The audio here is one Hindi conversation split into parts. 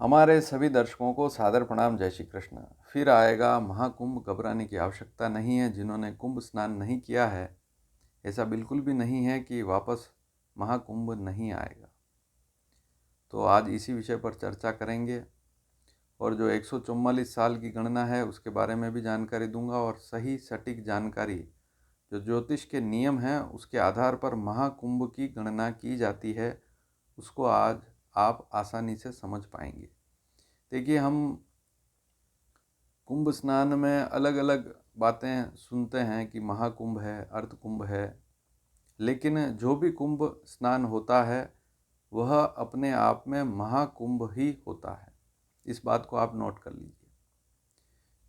हमारे सभी दर्शकों को सादर प्रणाम। जय श्री कृष्ण। फिर आएगा महाकुंभ, घबराने की आवश्यकता नहीं है। जिन्होंने कुंभ स्नान नहीं किया है, ऐसा बिल्कुल भी नहीं है कि वापस महाकुंभ नहीं आएगा। तो आज इसी विषय पर चर्चा करेंगे और जो 144 साल की गणना है उसके बारे में भी जानकारी दूंगा और सही सटीक जानकारी जो ज्योतिष के नियम हैं उसके आधार पर महाकुंभ की गणना की जाती है, उसको आज आप आसानी से समझ पाएंगे। देखिए, हम कुंभ स्नान में अलग अलग बातें सुनते हैं कि महाकुंभ है, अर्ध कुंभ है, लेकिन जो भी कुंभ स्नान होता है वह अपने आप में महाकुंभ ही होता है। इस बात को आप नोट कर लीजिए,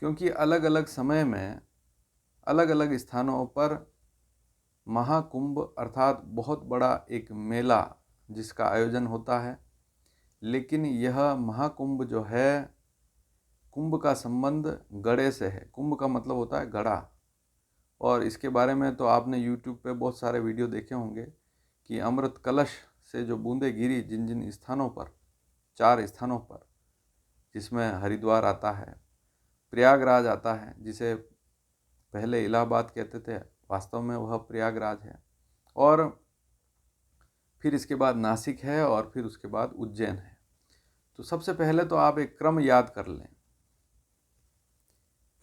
क्योंकि अलग अलग समय में अलग अलग स्थानों पर महाकुंभ अर्थात बहुत बड़ा एक मेला जिसका आयोजन होता है। लेकिन यह महाकुंभ जो है, कुंभ का संबंध गड़े से है। कुंभ का मतलब होता है गड़ा, और इसके बारे में तो आपने YouTube पे बहुत सारे वीडियो देखे होंगे कि अमृत कलश से जो बूंदें गिरी जिन जिन स्थानों पर, 4 स्थानों पर, जिसमें हरिद्वार आता है, प्रयागराज आता है, जिसे पहले इलाहाबाद कहते थे, वास्तव में वह प्रयागराज है, और फिर इसके बाद नासिक है, और फिर उसके बाद उज्जैन है। तो सबसे पहले तो आप एक क्रम याद कर लें,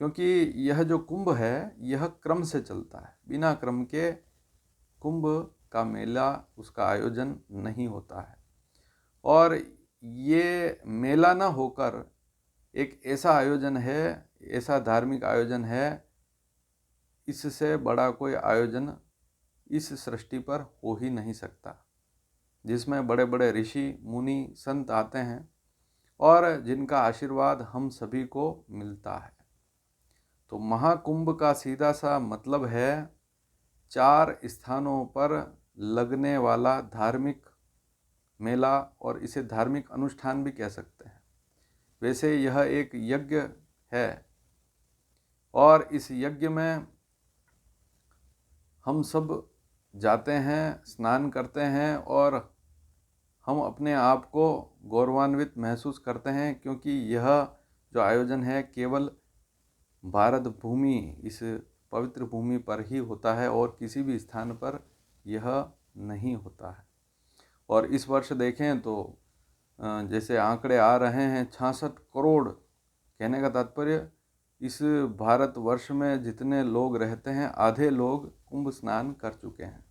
क्योंकि यह जो कुंभ है यह क्रम से चलता है। बिना क्रम के कुंभ का मेला, उसका आयोजन नहीं होता है। और ये मेला ना होकर एक ऐसा आयोजन है, ऐसा धार्मिक आयोजन है, इससे बड़ा कोई आयोजन इस सृष्टि पर हो ही नहीं सकता, जिसमें बड़े बड़े ऋषि मुनि संत आते हैं और जिनका आशीर्वाद हम सभी को मिलता है। तो महाकुंभ का सीधा सा मतलब है 4 स्थानों पर लगने वाला धार्मिक मेला, और इसे धार्मिक अनुष्ठान भी कह सकते हैं। वैसे यह एक यज्ञ है, और इस यज्ञ में हम सब जाते हैं, स्नान करते हैं, और हम अपने आप को गौरवान्वित महसूस करते हैं, क्योंकि यह जो आयोजन है केवल भारत भूमि, इस पवित्र भूमि पर ही होता है और किसी भी स्थान पर यह नहीं होता है। और इस वर्ष देखें तो जैसे आंकड़े आ रहे हैं 66 करोड़, कहने का तात्पर्य इस भारत वर्ष में जितने लोग रहते हैं आधे लोग कुंभ स्नान कर चुके हैं।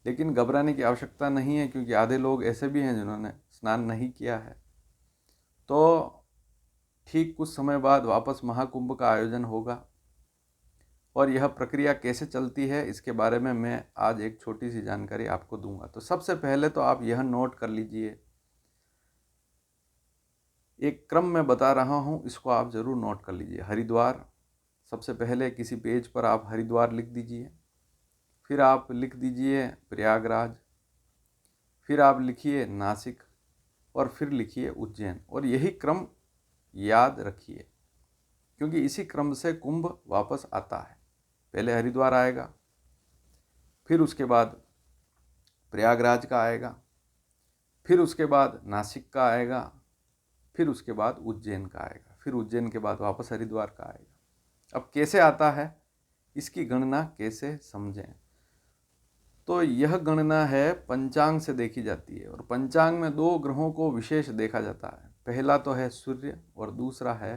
लेकिन घबराने की आवश्यकता नहीं है, क्योंकि आधे लोग ऐसे भी हैं जिन्होंने स्नान नहीं किया है। तो ठीक कुछ समय बाद वापस महाकुंभ का आयोजन होगा, और यह प्रक्रिया कैसे चलती है इसके बारे में मैं आज एक छोटी सी जानकारी आपको दूंगा। तो सबसे पहले तो आप यह नोट कर लीजिए, एक क्रम में बता रहा हूँ, इसको आप ज़रूर नोट कर लीजिए। हरिद्वार, सबसे पहले किसी पेज पर आप हरिद्वार लिख दीजिए, फिर आप लिख दीजिए प्रयागराज, फिर आप लिखिए नासिक, और फिर लिखिए उज्जैन। और यही क्रम याद रखिए, क्योंकि इसी क्रम से कुंभ वापस आता है। पहले हरिद्वार आएगा, फिर उसके बाद प्रयागराज का आएगा, फिर उसके बाद नासिक का आएगा, फिर उसके बाद उज्जैन का आएगा, फिर उज्जैन के बाद वापस हरिद्वार का आएगा। अब कैसे आता है, इसकी गणना कैसे समझें? तो यह गणना है पंचांग से देखी जाती है, और पंचांग में 2 ग्रहों को विशेष देखा जाता है। पहला तो है सूर्य और दूसरा है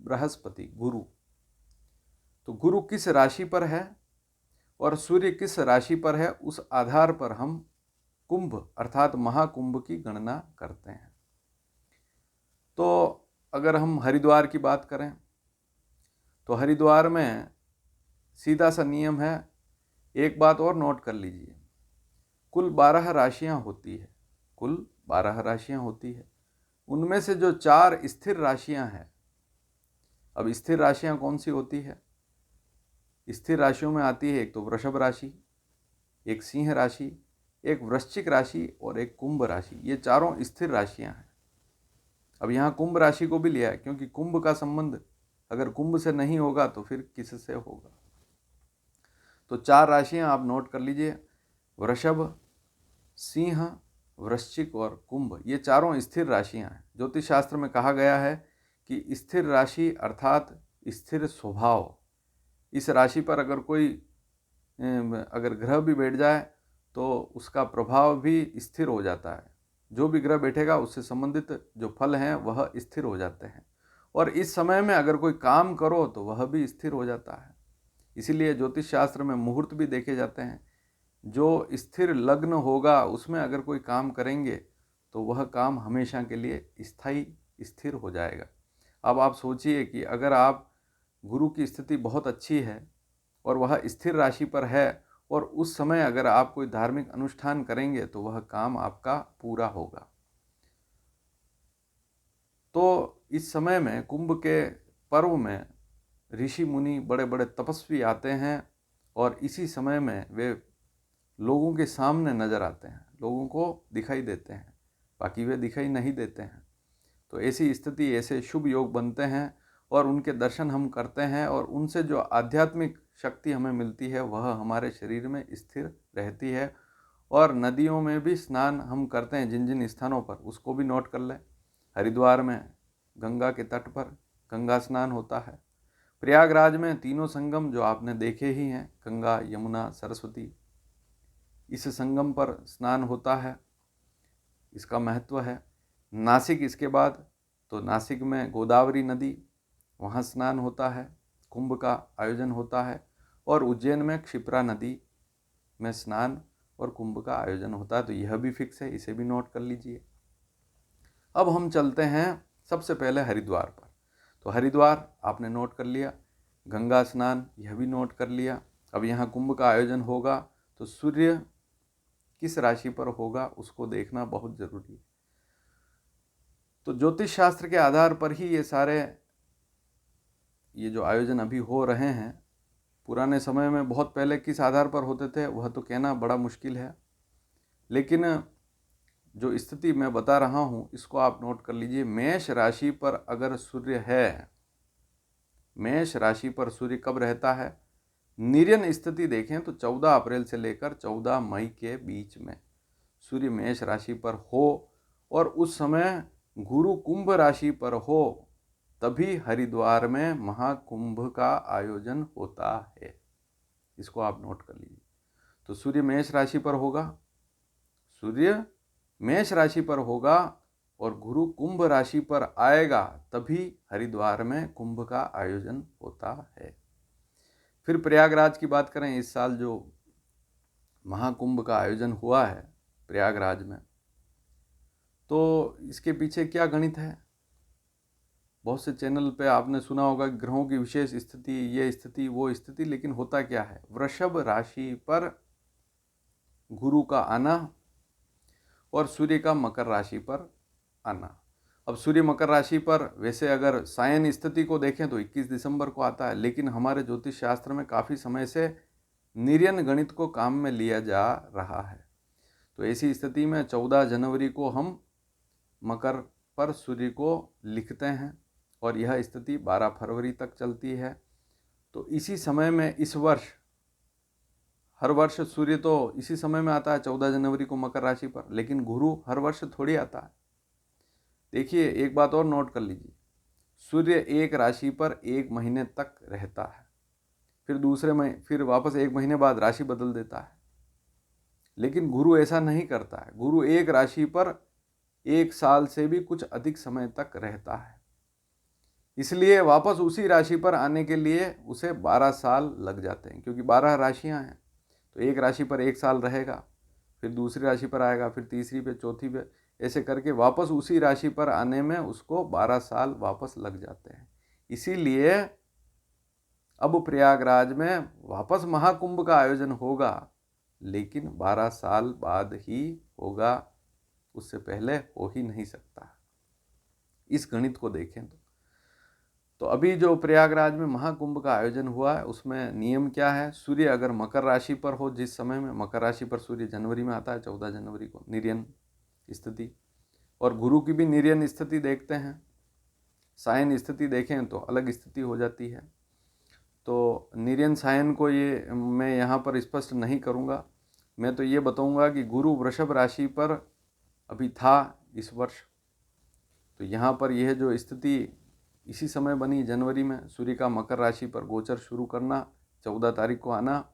बृहस्पति, गुरु। तो गुरु किस राशि पर है और सूर्य किस राशि पर है, उस आधार पर हम कुंभ अर्थात महाकुंभ की गणना करते हैं। तो अगर हम हरिद्वार की बात करें तो हरिद्वार में सीधा सा नियम है। एक बात और नोट कर लीजिए, कुल 12 राशियां होती है, कुल 12 राशियां होती है। उनमें से जो 4 स्थिर राशियां हैं, अब स्थिर राशियां कौन सी होती है? स्थिर राशियों में आती है एक तो वृषभ राशि, एक सिंह राशि, एक वृश्चिक राशि और एक कुंभ राशि। ये चारों स्थिर राशियां हैं। अब यहाँ कुंभ राशि को भी लिया है, क्योंकि कुंभ का संबंध अगर कुंभ से नहीं होगा तो फिर किससे होगा? तो 4 राशियां आप नोट कर लीजिए, वृषभ, सिंह, वृश्चिक और कुंभ। ये चारों स्थिर राशियां हैं ज्योतिष शास्त्र में कहा गया है कि स्थिर राशि अर्थात स्थिर स्वभाव, इस राशि पर अगर कोई अगर ग्रह भी बैठ जाए तो उसका प्रभाव भी स्थिर हो जाता है। जो भी ग्रह बैठेगा उससे संबंधित जो फल हैं वह स्थिर हो जाते हैं, और इस समय में अगर कोई काम करो तो वह भी स्थिर हो जाता है। इसीलिए ज्योतिष शास्त्र में मुहूर्त भी देखे जाते हैं। जो स्थिर लग्न होगा उसमें अगर कोई काम करेंगे तो वह काम हमेशा के लिए स्थायी स्थिर हो जाएगा। अब आप सोचिए कि अगर आप गुरु की स्थिति बहुत अच्छी है और वह स्थिर राशि पर है, और उस समय अगर आप कोई धार्मिक अनुष्ठान करेंगे तो वह काम आपका पूरा होगा। तो इस समय में कुंभ के पर्व में ऋषि मुनि बड़े बड़े तपस्वी आते हैं, और इसी समय में वे लोगों के सामने नजर आते हैं, लोगों को दिखाई देते हैं, बाकी वे दिखाई नहीं देते हैं। तो ऐसी स्थिति, ऐसे शुभ योग बनते हैं और उनके दर्शन हम करते हैं, और उनसे जो आध्यात्मिक शक्ति हमें मिलती है वह हमारे शरीर में स्थिर रहती है। और नदियों में भी स्नान हम करते हैं जिन जिन स्थानों पर, उसको भी नोट कर लें। हरिद्वार में गंगा के तट पर गंगा स्नान होता है। प्रयागराज में तीनों संगम जो आपने देखे ही हैं, गंगा, यमुना, सरस्वती, इस संगम पर स्नान होता है, इसका महत्व है। नासिक इसके बाद, तो नासिक में गोदावरी नदी, वहाँ स्नान होता है, कुंभ का आयोजन होता है। और उज्जैन में क्षिप्रा नदी में स्नान और कुंभ का आयोजन होता है। तो यह भी फिक्स है, इसे भी नोट कर लीजिए। अब हम चलते हैं सबसे पहले हरिद्वार पर। तो हरिद्वार आपने नोट कर लिया, गंगा स्नान यह भी नोट कर लिया। अब यहाँ कुंभ का आयोजन होगा तो सूर्य किस राशि पर होगा उसको देखना बहुत ज़रूरी है। तो ज्योतिष शास्त्र के आधार पर ही ये जो आयोजन अभी हो रहे हैं, पुराने समय में बहुत पहले किस आधार पर होते थे वह तो कहना बड़ा मुश्किल है, लेकिन जो स्थिति मैं बता रहा हूँ इसको आप नोट कर लीजिए। मेष राशि पर अगर सूर्य है, मेष राशि पर सूर्य कब रहता है, निर्यन स्थिति देखें तो 14 अप्रैल से लेकर 14 मई के बीच में सूर्य मेष राशि पर हो, और उस समय गुरु कुंभ राशि पर हो, तभी हरिद्वार में महाकुंभ का आयोजन होता है। इसको आप नोट कर लीजिए। तो सूर्य मेष राशि पर होगा, सूर्य मेष राशि पर होगा और गुरु कुंभ राशि पर आएगा, तभी हरिद्वार में कुंभ का आयोजन होता है। फिर प्रयागराज की बात करें, इस साल जो महाकुंभ का आयोजन हुआ है प्रयागराज में, तो इसके पीछे क्या गणित है। बहुत से चैनल पे आपने सुना होगा ग्रहों की विशेष स्थिति, ये स्थिति वो स्थिति, लेकिन होता क्या है, वृषभ राशि पर गुरु का आना और सूर्य का मकर राशि पर आना। अब सूर्य मकर राशि पर वैसे अगर सायन स्थिति को देखें तो 21 दिसंबर को आता है, लेकिन हमारे ज्योतिष शास्त्र में काफ़ी समय से निर्यन गणित को काम में लिया जा रहा है। तो ऐसी स्थिति में 14 जनवरी को हम मकर पर सूर्य को लिखते हैं और यह स्थिति 12 फरवरी तक चलती है। तो इसी समय में इस वर्ष, हर वर्ष सूर्य तो इसी समय में आता है 14 जनवरी को मकर राशि पर, लेकिन गुरु हर वर्ष थोड़ी आता है। देखिए एक बात और नोट कर लीजिए, सूर्य एक राशि पर 1 महीने तक रहता है, फिर वापस 1 महीने बाद राशि बदल देता है। लेकिन गुरु ऐसा नहीं करता है, गुरु एक राशि पर 1 साल से भी कुछ अधिक समय तक रहता है। इसलिए वापस उसी राशि पर आने के लिए उसे 12 साल लग जाते हैं, क्योंकि 12 राशियां हैं। तो एक राशि पर 1 साल रहेगा, फिर दूसरी राशि पर आएगा, फिर तीसरी पे, चौथी पे, ऐसे करके वापस उसी राशि पर आने में उसको 12 साल वापस लग जाते हैं। इसीलिए अब प्रयागराज में वापस महाकुंभ का आयोजन होगा, लेकिन 12 साल बाद ही होगा, उससे पहले हो ही नहीं सकता। इस गणित को देखें तो अभी जो प्रयागराज में महाकुंभ का आयोजन हुआ है उसमें नियम क्या है, सूर्य अगर मकर राशि पर हो, जिस समय में मकर राशि पर सूर्य जनवरी में आता है 14 जनवरी को निर्यन स्थिति, और गुरु की भी निर्यन स्थिति देखते हैं, सायन स्थिति देखें तो अलग स्थिति हो जाती है। तो निर्यन सायन को ये मैं यहाँ पर स्पष्ट नहीं करूँगा, मैं तो ये बताऊँगा कि गुरु वृषभ राशि पर अभी था इस वर्ष, तो यहाँ पर यह जो स्थिति इसी समय बनी जनवरी में, सूर्य का मकर राशि पर गोचर शुरू करना, 14 तारीख को आना,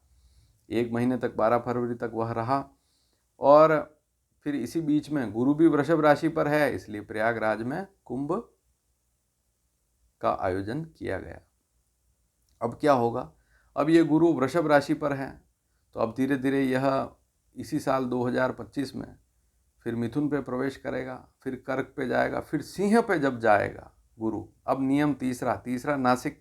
1 महीने तक 12 फरवरी तक वह रहा, और फिर इसी बीच में गुरु भी वृषभ राशि पर है, इसलिए प्रयागराज में कुंभ का आयोजन किया गया। अब क्या होगा, अब ये गुरु वृषभ राशि पर है, तो अब धीरे धीरे यह इसी साल 2025 में फिर मिथुन पे प्रवेश करेगा, फिर कर्क पे जाएगा, फिर सिंह पे जब जाएगा गुरु, अब नियम तीसरा नासिक।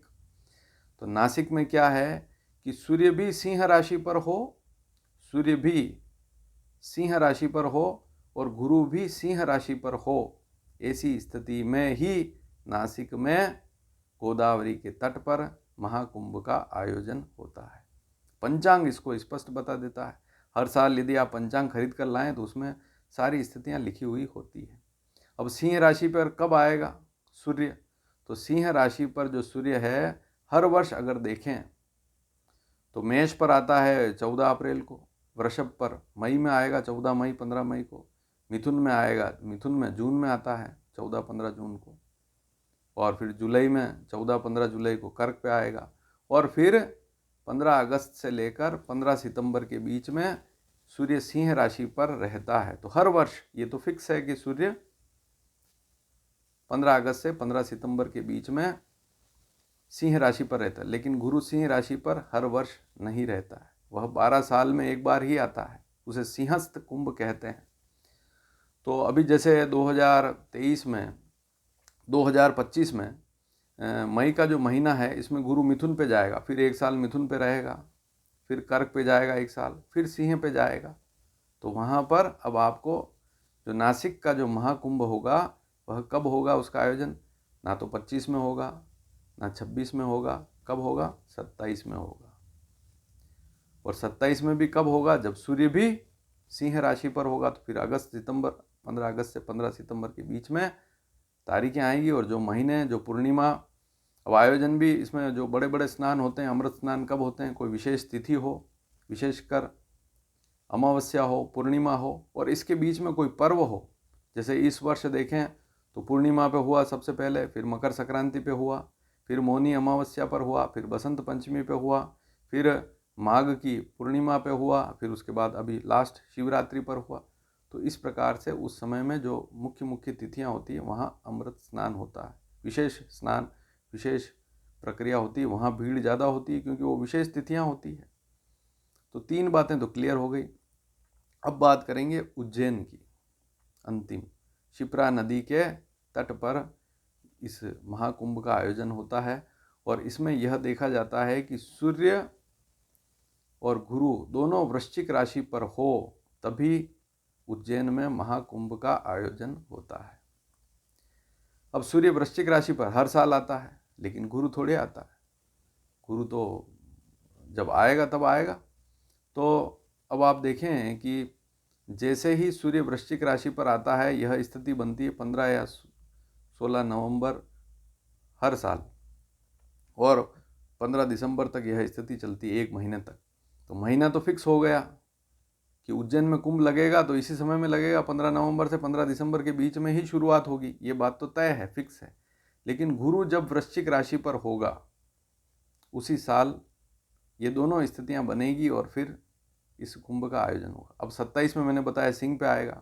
तो नासिक में क्या है कि सूर्य भी सिंह राशि पर हो, सूर्य भी सिंह राशि पर हो और गुरु भी सिंह राशि पर हो, ऐसी स्थिति में ही नासिक में गोदावरी के तट पर महाकुंभ का आयोजन होता है। पंचांग इसको स्पष्ट बता देता है। हर साल यदि आप पंचांग खरीद कर लाएं तो उसमें सारी स्थितियां लिखी हुई होती है। अब सिंह राशि पर कब आएगा सूर्य, तो सिंह राशि पर जो सूर्य है हर वर्ष अगर देखें तो मेष पर आता है 14 अप्रैल को, वृषभ पर मई में आएगा 14 मई 15 मई को, मिथुन में आएगा, मिथुन में जून में आता है 14-15 जून को, और फिर जुलाई में 14-15 जुलाई को कर्क पे आएगा, और फिर 15 अगस्त से लेकर 15 सितंबर के बीच में सूर्य सिंह राशि पर रहता है। तो हर वर्ष ये तो फिक्स है कि सूर्य 15 अगस्त से 15 सितंबर के बीच में सिंह राशि पर रहता है, लेकिन गुरु सिंह राशि पर हर वर्ष नहीं रहता है, वह 12 साल में एक बार ही आता है, उसे सिंहस्थ कुंभ कहते हैं। तो अभी जैसे 2023 में 2025 में मई का जो महीना है इसमें गुरु मिथुन पे जाएगा, फिर 1 साल मिथुन पे रहेगा, फिर कर्क पे जाएगा 1 साल, फिर सिंह पे जाएगा। तो वहाँ पर अब आपको जो नासिक का जो महाकुंभ होगा वह कब होगा, उसका आयोजन ना तो 25 में होगा ना 26 में होगा, कब होगा 27 में होगा। और 27 में भी कब होगा, जब सूर्य भी सिंह राशि पर होगा। तो फिर अगस्त सितंबर, 15 अगस्त से 15 सितंबर के बीच में तारीखें आएंगी, और जो महीने, जो पूर्णिमा, अब आयोजन भी इसमें जो बड़े बड़े स्नान होते हैं, अमृत स्नान कब होते हैं, कोई विशेष तिथि हो, विशेषकर अमावस्या हो, पूर्णिमा हो, और इसके बीच में कोई पर्व हो। जैसे इस वर्ष देखें तो पूर्णिमा पे हुआ सबसे पहले, फिर मकर संक्रांति पे हुआ, फिर मौनी अमावस्या पर हुआ, फिर बसंत पंचमी पे हुआ, फिर माघ की पूर्णिमा पे हुआ, फिर उसके बाद अभी लास्ट शिवरात्रि पर हुआ। तो इस प्रकार से उस समय में जो मुख्य मुख्य तिथियां होती हैं वहाँ अमृत स्नान होता है, विशेष स्नान, विशेष प्रक्रिया होती है, वहाँ भीड़ ज़्यादा होती है क्योंकि वो विशेष तिथियां होती है। तो 3 बातें तो क्लियर हो गई। अब बात करेंगे उज्जैन की, अंतिम। शिप्रा नदी के तट पर इस महाकुंभ का आयोजन होता है, और इसमें यह देखा जाता है कि सूर्य और गुरु दोनों वृश्चिक राशि पर हो तभी उज्जैन में महाकुंभ का आयोजन होता है। अब सूर्य वृश्चिक राशि पर हर साल आता है, लेकिन गुरु थोड़े आता है, गुरु तो जब आएगा तब आएगा। तो अब आप देखें कि जैसे ही सूर्य वृश्चिक राशि पर आता है, यह स्थिति बनती है 15 या 16 नवंबर हर साल, और 15 दिसंबर तक यह स्थिति चलती है, 1 महीने तक। तो महीना तो फिक्स हो गया कि उज्जैन में कुंभ लगेगा, तो इसी समय में लगेगा, 15 नवंबर से 15 दिसंबर के बीच में ही शुरुआत होगी, ये बात तो तय है, फिक्स है। लेकिन गुरु जब वृश्चिक राशि पर होगा उसी साल ये दोनों स्थितियां बनेगी, और फिर इस कुंभ का आयोजन होगा। अब 27 में मैंने बताया सिंह पे आएगा,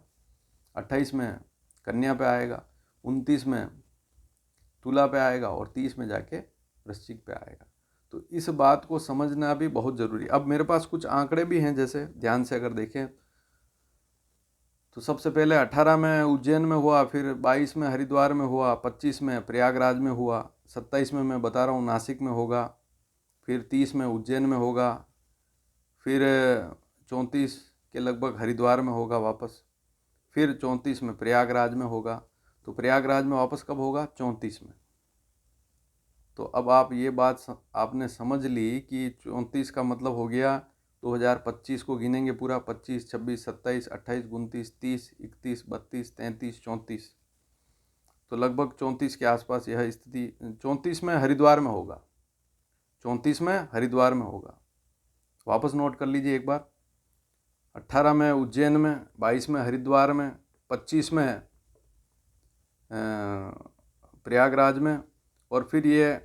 28 में कन्या पे आएगा, 29 में तुला पे आएगा, और 30 में जाके वृश्चिक पे आएगा। तो इस बात को समझना भी बहुत ज़रूरी। अब मेरे पास कुछ आंकड़े भी हैं, जैसे ध्यान से अगर देखें तो सबसे पहले 18 में उज्जैन में हुआ, फिर 22 में हरिद्वार में हुआ, 25 में प्रयागराज में हुआ, 27 में मैं बता रहा हूँ नासिक में होगा, फिर 30 में उज्जैन में होगा, फिर 34 के लगभग हरिद्वार में होगा वापस, फिर 34 में प्रयागराज में होगा। तो प्रयागराज में वापस कब होगा, 34 में। तो अब आप ये बात आपने समझ ली कि 34 का मतलब हो गया 2025 को गिनेंगे पूरा, 25, 26, 27, 28, 29, 30, 31, 32, 33, 34, तो लगभग 34 के आसपास यह स्थिति। 34 में हरिद्वार में होगा, 34 में हरिद्वार में होगा, वापस नोट कर लीजिए एक बार। 18 में उज्जैन में, 22 में हरिद्वार में, 25 में प्रयागराज में, और फिर ये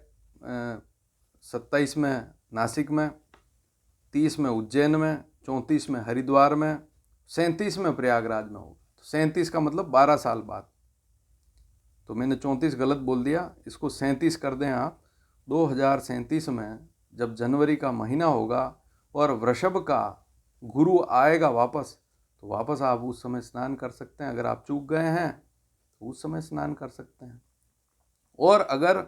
27 में नासिक में, 30 में उज्जैन में, 34 में हरिद्वार में, 37 में प्रयागराज में होगा। तो 37 का मतलब 12 साल बाद। तो मैंने 34 गलत बोल दिया, इसको 37 कर दें आप। 2037 में जब जनवरी का महीना होगा और वृषभ का गुरु आएगा वापस, तो वापस आप उस समय स्नान कर सकते हैं। अगर आप चूक गए हैं तो उस समय स्नान कर सकते हैं। और अगर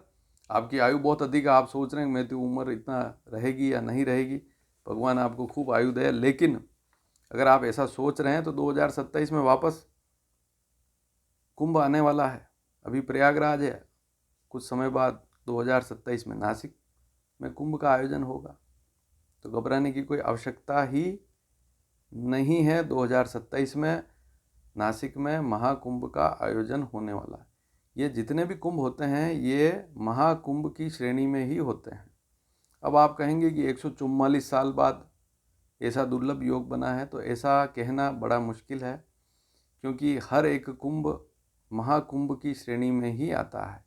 आपकी आयु बहुत अधिक है, आप सोच रहे हैं मेरी उम्र इतना रहेगी या नहीं रहेगी, भगवान आपको खूब आयु दे, लेकिन अगर आप ऐसा सोच रहे हैं तो 2027 में वापस कुंभ आने वाला है। अभी प्रयागराज है, कुछ समय बाद 2027 में नासिक में कुंभ का आयोजन होगा। तो घबराने की कोई आवश्यकता ही नहीं है। 2027 में नासिक में महाकुंभ का आयोजन होने वाला है। ये जितने भी कुंभ होते हैं ये महाकुंभ की श्रेणी में ही होते हैं। अब आप कहेंगे कि 144 साल बाद ऐसा दुर्लभ योग बना है, तो ऐसा कहना बड़ा मुश्किल है, क्योंकि हर एक कुंभ महाकुंभ की श्रेणी में ही आता है,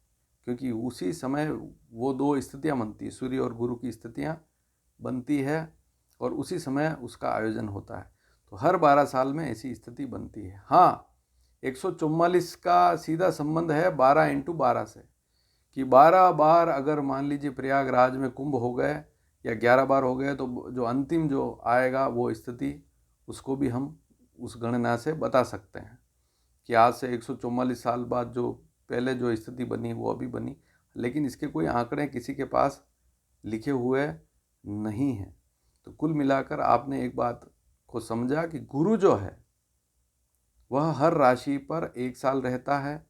क्योंकि उसी समय वो दो स्थितियां बनती है, सूर्य और गुरु की स्थितियां बनती है, और उसी समय उसका आयोजन होता है। तो हर 12 साल में ऐसी स्थिति बनती है। हाँ, 144 का सीधा संबंध है 12 × 12 से, कि 12 बार अगर मान लीजिए प्रयागराज में कुंभ हो गए या 11 बार हो गए, तो जो अंतिम जो आएगा वो स्थिति, उसको भी हम उस गणना से बता सकते हैं कि आज से 144 साल बाद जो पहले जो स्थिति बनी वो अभी बनी। लेकिन इसके कोई आंकड़े किसी के पास लिखे हुए नहीं हैं। तो कुल मिलाकर आपने एक बात को समझा कि गुरु जो है वह हर राशि पर एक साल रहता है,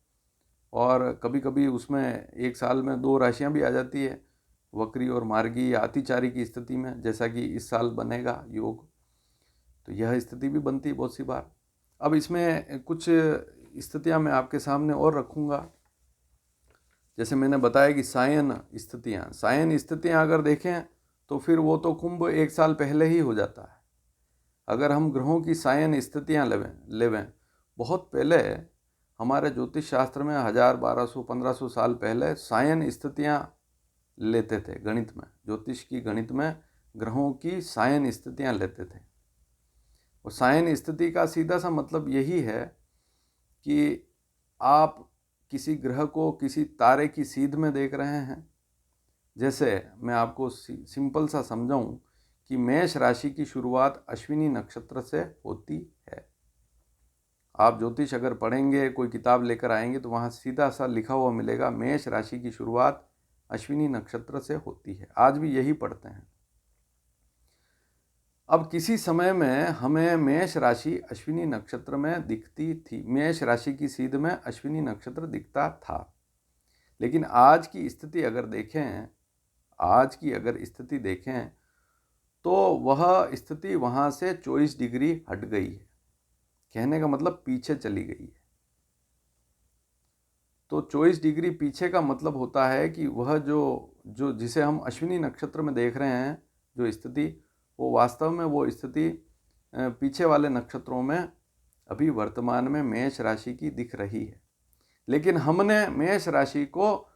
और कभी कभी उसमें एक साल में 2 राशियां भी आ जाती है, वक्री और मार्गी या अतिचारी की स्थिति में, जैसा कि इस साल बनेगा योग। तो यह स्थिति भी बनती है बहुत सी बार। अब इसमें कुछ स्थितियां मैं आपके सामने और रखूँगा। जैसे मैंने बताया कि सायन स्थितियां अगर देखें तो फिर वो तो कुंभ एक साल पहले ही हो जाता है। अगर हम ग्रहों की सायन स्थितियां लेवें बहुत पहले, हमारे ज्योतिष शास्त्र में 1000, 1200, 1500 साल पहले सायन स्थितियां लेते थे। गणित में, ज्योतिष की गणित में ग्रहों की सायन स्थितियां लेते थे। और सायन स्थिति का सीधा सा मतलब यही है कि आप किसी ग्रह को किसी तारे की सीध में देख रहे हैं। जैसे मैं आपको सिंपल सा समझाऊं कि मेष राशि की शुरुआत अश्विनी नक्षत्र से होती है। आप ज्योतिष अगर पढ़ेंगे, कोई किताब लेकर आएंगे, तो वहाँ सीधा सा लिखा हुआ मिलेगा, मेष राशि की शुरुआत अश्विनी नक्षत्र से होती है। आज भी यही पढ़ते हैं। अब किसी समय में हमें मेष राशि अश्विनी नक्षत्र में दिखती थी, मेष राशि की सीध में अश्विनी नक्षत्र दिखता था। लेकिन आज की स्थिति अगर देखें तो वह स्थिति वहाँ से 24 डिग्री हट गई है। कहने का मतलब पीछे चली गई है। तो 24 डिग्री पीछे का मतलब होता है कि वह जो जिसे हम अश्विनी नक्षत्र में देख रहे हैं जो स्थिति, वो वास्तव में वो स्थिति पीछे वाले नक्षत्रों में अभी वर्तमान में मेष राशि की दिख रही है। लेकिन हमने मेष राशि को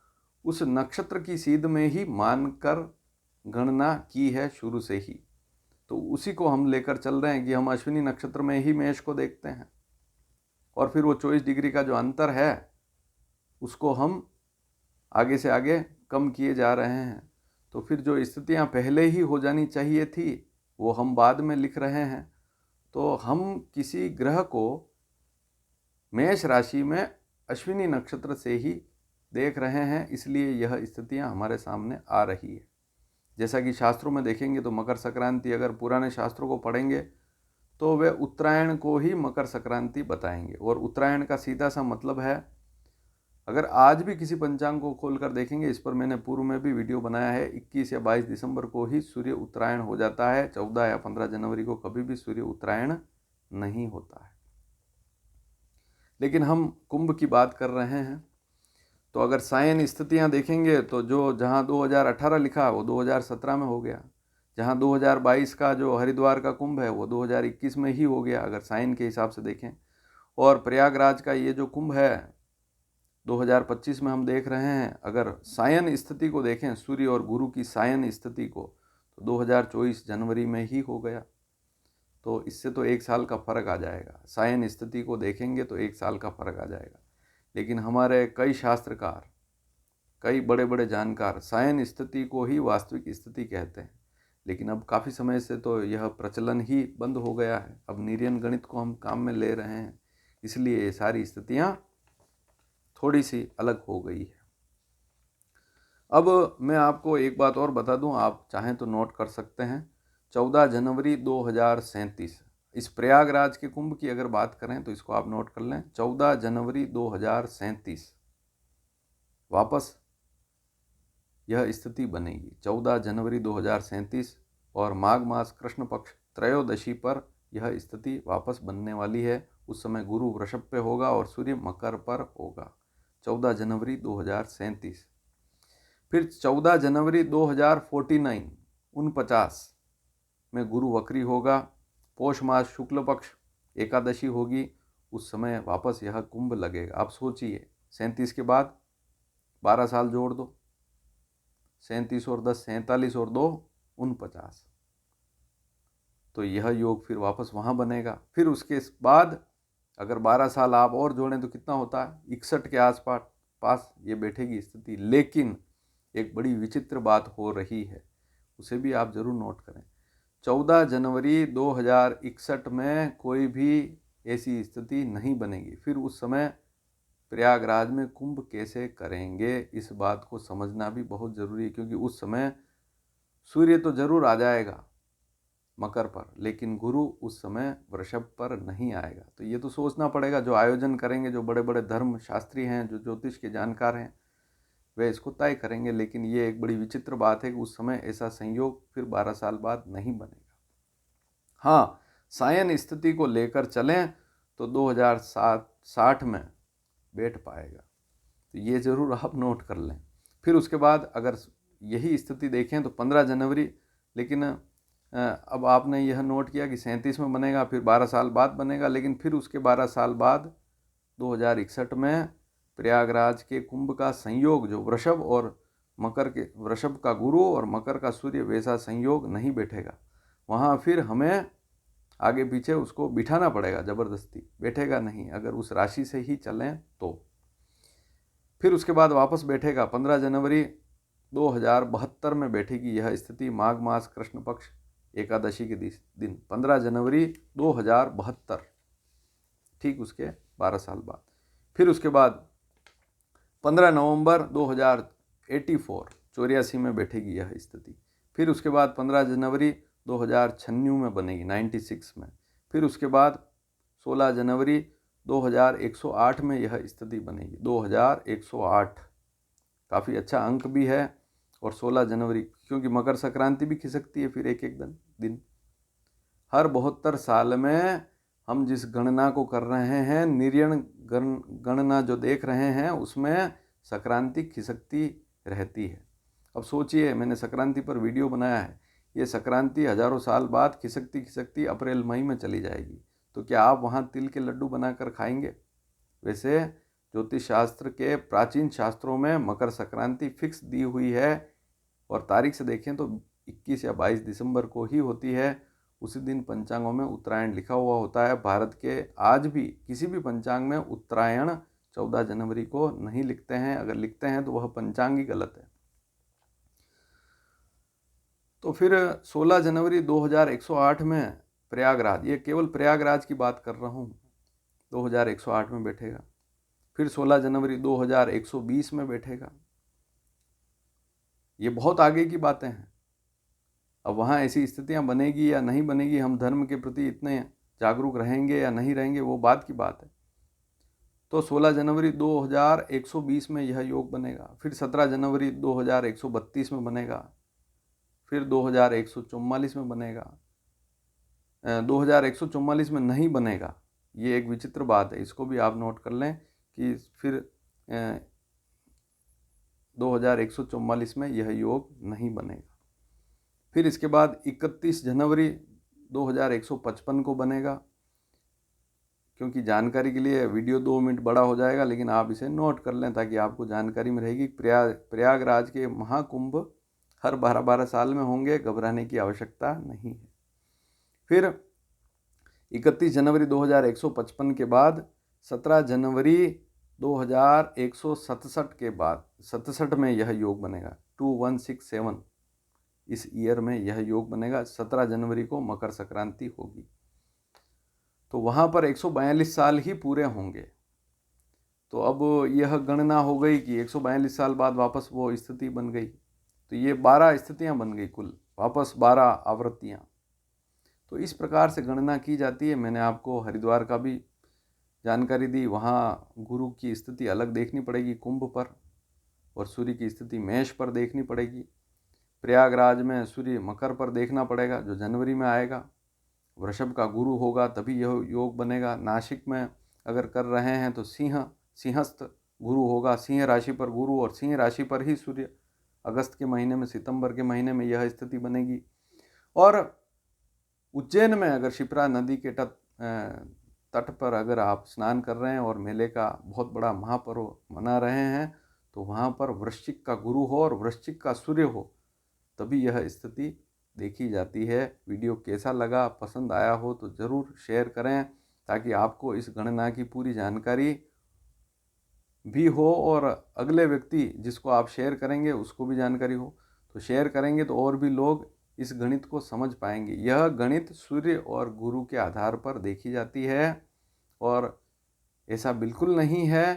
उस नक्षत्र की सीध में ही मानकर गणना की है शुरू से ही। तो उसी को हम लेकर चल रहे हैं कि हम अश्विनी नक्षत्र में ही मेष को देखते हैं, और फिर वो 24 डिग्री का जो अंतर है उसको हम आगे से आगे कम किए जा रहे हैं। तो फिर जो स्थितियां पहले ही हो जानी चाहिए थी वो हम बाद में लिख रहे हैं। तो हम किसी ग्रह को मेष राशि में अश्विनी नक्षत्र से ही देख रहे हैं, इसलिए यह स्थितियां हमारे सामने आ रही है। जैसा कि शास्त्रों में देखेंगे तो मकर संक्रांति, अगर पुराने शास्त्रों को पढ़ेंगे तो वे उत्तरायण को ही मकर संक्रांति बताएंगे। और उत्तरायण का सीधा सा मतलब है, अगर आज भी किसी पंचांग को खोलकर देखेंगे, इस पर मैंने पूर्व में भी वीडियो बनाया है, 21 या 22 दिसंबर को ही सूर्य उत्तरायण हो जाता है। 14 या 15 जनवरी को कभी भी सूर्य उत्तरायण नहीं होता है। लेकिन हम कुंभ की बात कर रहे हैं, तो अगर सायन स्थितियां देखेंगे तो जहां 2018 लिखा है वो 2017 में हो गया। जहां 2022 का जो हरिद्वार का कुंभ है वो 2021 में ही हो गया, अगर साइन के हिसाब से देखें। और प्रयागराज का ये जो कुंभ है 2025 में हम देख रहे हैं, अगर सायन स्थिति को देखें, सूर्य और गुरु की सायन स्थिति को, तो 2024 जनवरी में ही हो गया। तो इससे तो 1 साल का फर्क आ जाएगा। सायन स्थिति को देखेंगे तो 1 साल का फर्क आ जाएगा। लेकिन हमारे कई शास्त्रकार, कई बड़े बड़े जानकार सायन स्थिति को ही वास्तविक स्थिति कहते हैं। लेकिन अब काफ़ी समय से तो यह प्रचलन ही बंद हो गया है। अब नीरियन गणित को हम काम में ले रहे हैं, इसलिए ये सारी स्थितियाँ थोड़ी सी अलग हो गई है। अब मैं आपको एक बात और बता दूं, आप चाहें तो नोट कर सकते हैं। 14 जनवरी 2037, इस प्रयागराज के कुंभ की अगर बात करें तो इसको आप नोट कर लें। 14 जनवरी 2037 वापस यह स्थिति बनेगी। 14 जनवरी 2037 और माघ मास कृष्ण पक्ष त्रयोदशी पर यह स्थिति वापस बनने वाली है। उस समय गुरु वृषभ पे होगा और सूर्य मकर पर होगा। 14 जनवरी 2037। फिर 14 जनवरी 2049 में गुरु वक्री होगा। पौष मास शुक्ल पक्ष एकादशी होगी, उस समय वापस यह कुंभ लगेगा। आप सोचिए, 37 के बाद 12 साल जोड़ दो, 37 और 10 47 और 2 49, तो यह योग फिर वापस वहाँ बनेगा। फिर उसके बाद अगर 12 साल आप और जोड़ें तो कितना होता है, 61 के पास ये बैठेगी स्थिति। लेकिन एक बड़ी विचित्र बात हो रही है, उसे भी आप जरूर नोट करें। 14 जनवरी 2061 में कोई भी ऐसी स्थिति नहीं बनेगी। फिर उस समय प्रयागराज में कुंभ कैसे करेंगे, इस बात को समझना भी बहुत ज़रूरी है। क्योंकि उस समय सूर्य तो जरूर आ जाएगा मकर पर, लेकिन गुरु उस समय वृषभ पर नहीं आएगा। तो ये तो सोचना पड़ेगा, जो आयोजन करेंगे, जो बड़े बड़े धर्म शास्त्री हैं, जो ज्योतिष के जानकार हैं, वे इसको तय करेंगे। लेकिन ये एक बड़ी विचित्र बात है कि उस समय ऐसा संयोग फिर 12 साल बाद नहीं बनेगा। हाँ, सायन स्थिति को लेकर चलें तो 2060 में बैठ पाएगा। तो ये ज़रूर आप नोट कर लें। फिर उसके बाद अगर यही स्थिति देखें तो 15 जनवरी, लेकिन अब आपने यह नोट किया कि 37 में बनेगा, फिर 12 साल बाद बनेगा। लेकिन फिर उसके 12 साल बाद 2061 में प्रयागराज के कुंभ का संयोग, जो वृषभ और मकर के, वृषभ का गुरु और मकर का सूर्य, वैसा संयोग नहीं बैठेगा। वहाँ फिर हमें आगे पीछे उसको बिठाना पड़ेगा, ज़बरदस्ती बैठेगा नहीं, अगर उस राशि से ही चलें तो। फिर उसके बाद वापस बैठेगा 15 जनवरी 2072 में बैठेगी यह स्थिति, माघ मास कृष्ण पक्ष एकादशी के दिन 15 जनवरी 2072, ठीक उसके 12 साल बाद। फिर उसके बाद 15 नवंबर 2084 में बैठेगी यह स्थिति। फिर उसके बाद 15 जनवरी 2096 में बनेगी 96 में। फिर उसके बाद 16 जनवरी 2108 में यह स्थिति बनेगी। 2108 काफ़ी अच्छा अंक भी है। और 16 जनवरी, क्योंकि मकर संक्रांति भी खिसकती है फिर एक एक दिन। हर 72 साल में हम जिस गणना को कर रहे हैं, निर्यण गणना जो देख रहे हैं, उसमें संक्रांति खिसकती रहती है। अब सोचिए, मैंने संक्रांति पर वीडियो बनाया है, ये संक्रांति हजारों साल बाद खिसकती खिसकती अप्रैल मई में चली जाएगी। तो क्या आप वहाँ तिल के लड्डू बनाकर खाएंगे? वैसे ज्योतिष शास्त्र के प्राचीन शास्त्रों में मकर संक्रांति फिक्स दी हुई है, और तारीख से देखें तो 21 या 22 दिसंबर को ही होती है। उसी दिन पंचांगों में उत्तरायण लिखा हुआ होता है। भारत के आज भी किसी भी पंचांग में उत्तरायण 14 जनवरी को नहीं लिखते हैं। अगर लिखते हैं तो वह पंचांग ही गलत है। तो फिर 16 जनवरी 2108 में प्रयागराज, ये केवल प्रयागराज की बात कर रहा हूँ, 2108 में बैठेगा। फिर 16 जनवरी 2120 में बैठेगा। ये बहुत आगे की बातें हैं। अब वहाँ ऐसी स्थितियाँ बनेगी या नहीं बनेगी, हम धर्म के प्रति इतने जागरूक रहेंगे या नहीं रहेंगे, वो बात की बात है। तो 16 जनवरी 2120 में यह योग बनेगा। फिर 17 जनवरी 2132 में बनेगा। फिर 2144 में बनेगा। 2144 में नहीं बनेगा, ये एक विचित्र बात है, इसको भी आप नोट कर लें कि फिर 2144 में यह योग नहीं बनेगा। फिर इसके बाद 31 जनवरी 2155 को बनेगा। क्योंकि जानकारी के लिए वीडियो 2 मिनट बड़ा हो जाएगा, लेकिन आप इसे नोट कर लें ताकि आपको जानकारी में रहेगी। प्रयागराज के महाकुंभ हर 12-12 साल में होंगे, घबराने की आवश्यकता नहीं है। फिर 31 जनवरी 2155 के बाद 17 जनवरी 2167 के बाद 67 में यह योग बनेगा। 2167 इस ईयर में यह योग बनेगा। 17 जनवरी को मकर संक्रांति होगी, तो वहाँ पर 142 साल ही पूरे होंगे। तो अब यह गणना हो गई कि 142 साल बाद वापस वो स्थिति बन गई, तो ये 12 स्थितियाँ बन गई कुल, वापस 12 आवृत्तियाँ। तो इस प्रकार से गणना की जाती है। मैंने आपको हरिद्वार का भी जानकारी दी, वहाँ गुरु की स्थिति अलग देखनी पड़ेगी कुंभ पर, और सूर्य की स्थिति मेष पर देखनी पड़ेगी। प्रयागराज में सूर्य मकर पर देखना पड़ेगा, जो जनवरी में आएगा। वृषभ का गुरु होगा तभी यह योग बनेगा। नासिक में अगर कर रहे हैं तो सिंहस्थ गुरु होगा, सिंह राशि पर गुरु, और सिंह राशि पर ही सूर्य अगस्त के महीने में, सितंबर के महीने में यह स्थिति बनेगी। और उज्जैन में अगर शिप्रा नदी के तट पर अगर आप स्नान कर रहे हैं और मेले का बहुत बड़ा महापर्व मना रहे हैं, तो वहाँ पर वृश्चिक का गुरु हो और वृश्चिक का सूर्य हो, तभी यह स्थिति देखी जाती है। वीडियो कैसा लगा, पसंद आया हो तो ज़रूर शेयर करें, ताकि आपको इस गणना की पूरी जानकारी भी हो और अगले व्यक्ति जिसको आप शेयर करेंगे उसको भी जानकारी हो। तो शेयर करेंगे तो और भी लोग इस गणित को समझ पाएंगे। यह गणित सूर्य और गुरु के आधार पर देखी जाती है, और ऐसा बिल्कुल नहीं है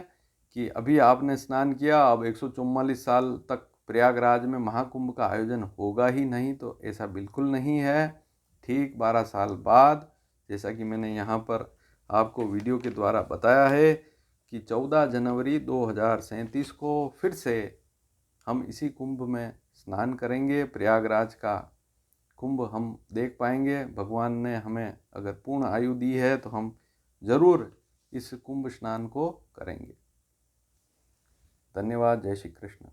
कि अभी आपने स्नान किया अब 144 साल तक प्रयागराज में महाकुंभ का आयोजन होगा ही नहीं, तो ऐसा बिल्कुल नहीं है। ठीक 12 साल बाद, जैसा कि मैंने यहाँ पर आपको वीडियो के द्वारा बताया है कि 14 जनवरी 2037 को फिर से हम इसी कुंभ में स्नान करेंगे। प्रयागराज का कुंभ हम देख पाएंगे। भगवान ने हमें अगर पूर्ण आयु दी है तो हम ज़रूर इस कुंभ स्नान को करेंगे। धन्यवाद। जय श्री कृष्ण।